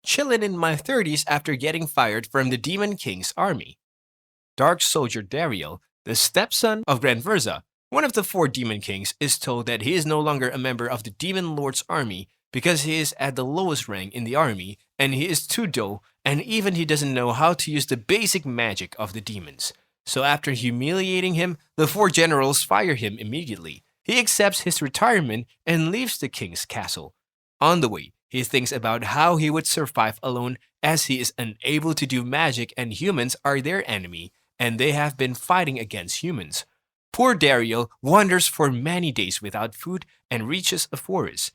chillin' in my 30s after getting fired from the Demon King's army. Dark Soldier Dariel, the stepson of Granverza, one of the four Demon Kings, is told that he is no longer a member of the Demon Lord's army because he is at the lowest rank in the army and he is too dull and even he doesn't know how to use the basic magic of the demons. So after humiliating him, the four generals fire him immediately. He accepts his retirement and leaves the king's castle. On the way, he thinks about how he would survive alone as he is unable to do magic and humans are their enemy and they have been fighting against humans. Poor Dariel wanders for many days without food and reaches a forest.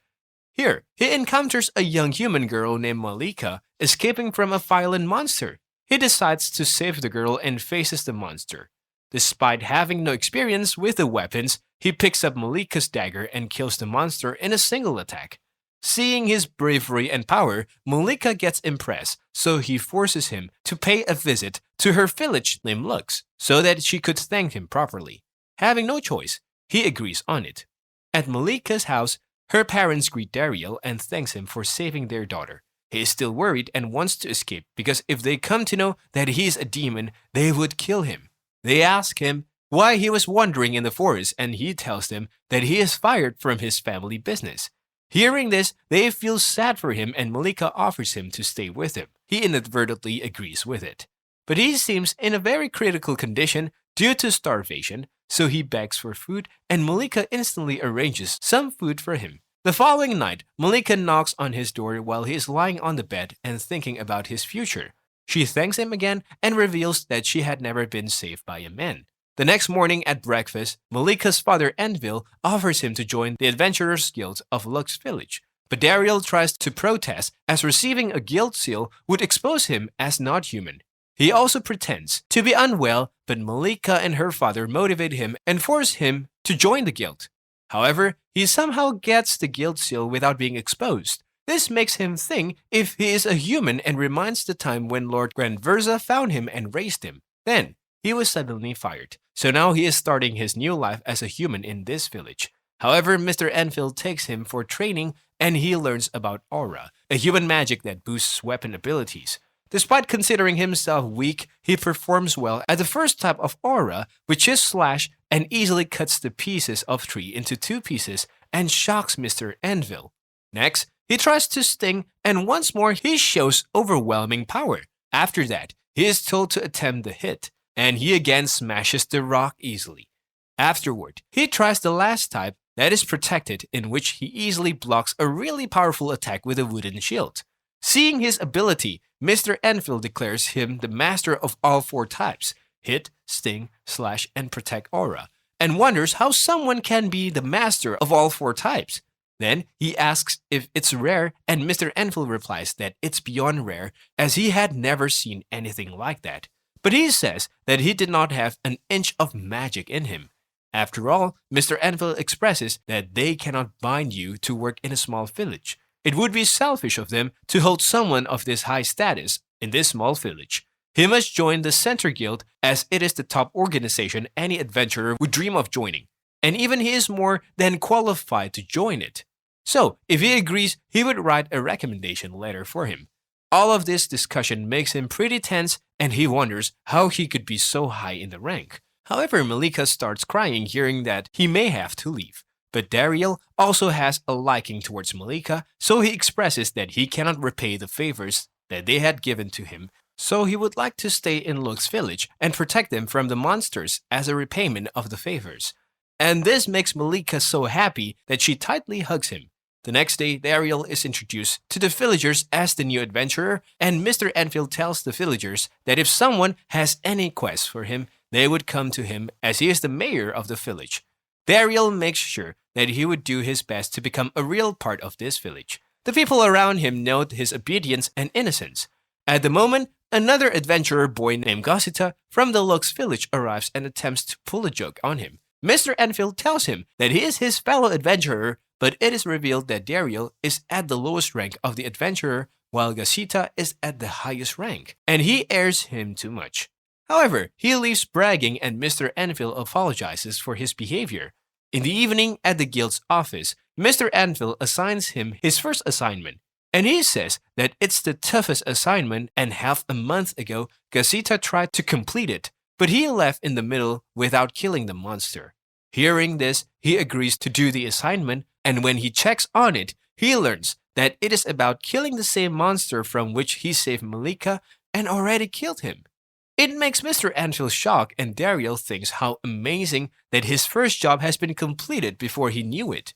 Here, he encounters a young human girl named Malika escaping from a violent monster. He decides to save the girl and faces the monster. Despite having no experience with the weapons, he picks up Malika's dagger and kills the monster in a single attack. Seeing his bravery and power, Malika gets impressed, so he forces him to pay a visit to her village named Lux, so that she could thank him properly. Having no choice, he agrees on it. At Malika's house, her parents greet Dariel and thanks him for saving their daughter. He is still worried and wants to escape because if they come to know that he is a demon, they would kill him. They ask him why he was wandering in the forest and he tells them that he is fired from his family business. Hearing this, they feel sad for him and Malika offers him to stay with him. He inadvertently agrees with it. But he seems in a very critical condition due to starvation, so he begs for food and Malika instantly arranges some food for him. The following night, Malika knocks on his door while he is lying on the bed and thinking about his future. She thanks him again and reveals that she had never been saved by a man. The next morning at breakfast, Malika's father Anvil offers him to join the Adventurers Guild of Lux Village. But Dariel tries to protest as receiving a guild seal would expose him as not human. He also pretends to be unwell, but Malika and her father motivate him and force him to join the guild. However, he somehow gets the guild seal without being exposed. This makes him think if he is a human and reminds the time when Lord Granverza found him and raised him. Then, he was suddenly fired. So now he is starting his new life as a human in this village. However, Mr. Enfield takes him for training and he learns about aura, a human magic that boosts weapon abilities. Despite considering himself weak, he performs well at the first type of aura, which is slash, and easily cuts the pieces of tree into two pieces and shocks Mr. Anvil. Next, he tries to sting and once more he shows overwhelming power. After that, he is told to attempt the hit, and he again smashes the rock easily. Afterward, he tries the last type that is protected, in which he easily blocks a really powerful attack with a wooden shield. Seeing his ability, Mr. Enfield declares him the master of all four types, hit, sting, slash, and protect aura, and wonders how someone can be the master of all four types. Then he asks if it's rare, and Mr. Enfield replies that it's beyond rare as he had never seen anything like that. But he says that he did not have an inch of magic in him. After all, Mr. Enfield expresses that they cannot bind you to work in a small village. It would be selfish of them to hold someone of this high status in this small village. He must join the Center Guild as it is the top organization any adventurer would dream of joining, and even he is more than qualified to join it. So, if he agrees, he would write a recommendation letter for him. All of this discussion makes him pretty tense and he wonders how he could be so high in the rank. However, Malika starts crying hearing that he may have to leave. But Dariel also has a liking towards Malika, so he expresses that he cannot repay the favors that they had given to him, so he would like to stay in Lux village and protect them from the monsters as a repayment of the favors. And this makes Malika so happy that she tightly hugs him. The next day, Dariel is introduced to the villagers as the new adventurer, and Mr. Enfield tells the villagers that if someone has any quest for him, they would come to him as he is the mayor of the village. Dariel makes sure that he would do his best to become a real part of this village. The people around him note his obedience and innocence. At the moment, another adventurer boy named Gossita from the Lux village arrives and attempts to pull a joke on him. Mr. Enfield tells him that he is his fellow adventurer, but it is revealed that Dariel is at the lowest rank of the adventurer while Gossita is at the highest rank, and he airs him too much. However, he leaves bragging and Mr. Enfield apologizes for his behavior. In the evening at the guild's office, Mr. Enfield assigns him his first assignment. And he says that it's the toughest assignment and half a month ago Casita tried to complete it, but he left in the middle without killing the monster. Hearing this, he agrees to do the assignment, and when he checks on it, he learns that it is about killing the same monster from which he saved Malika and already killed him. It makes Mr. Anvil shocked, and Daryl thinks how amazing that his first job has been completed before he knew it.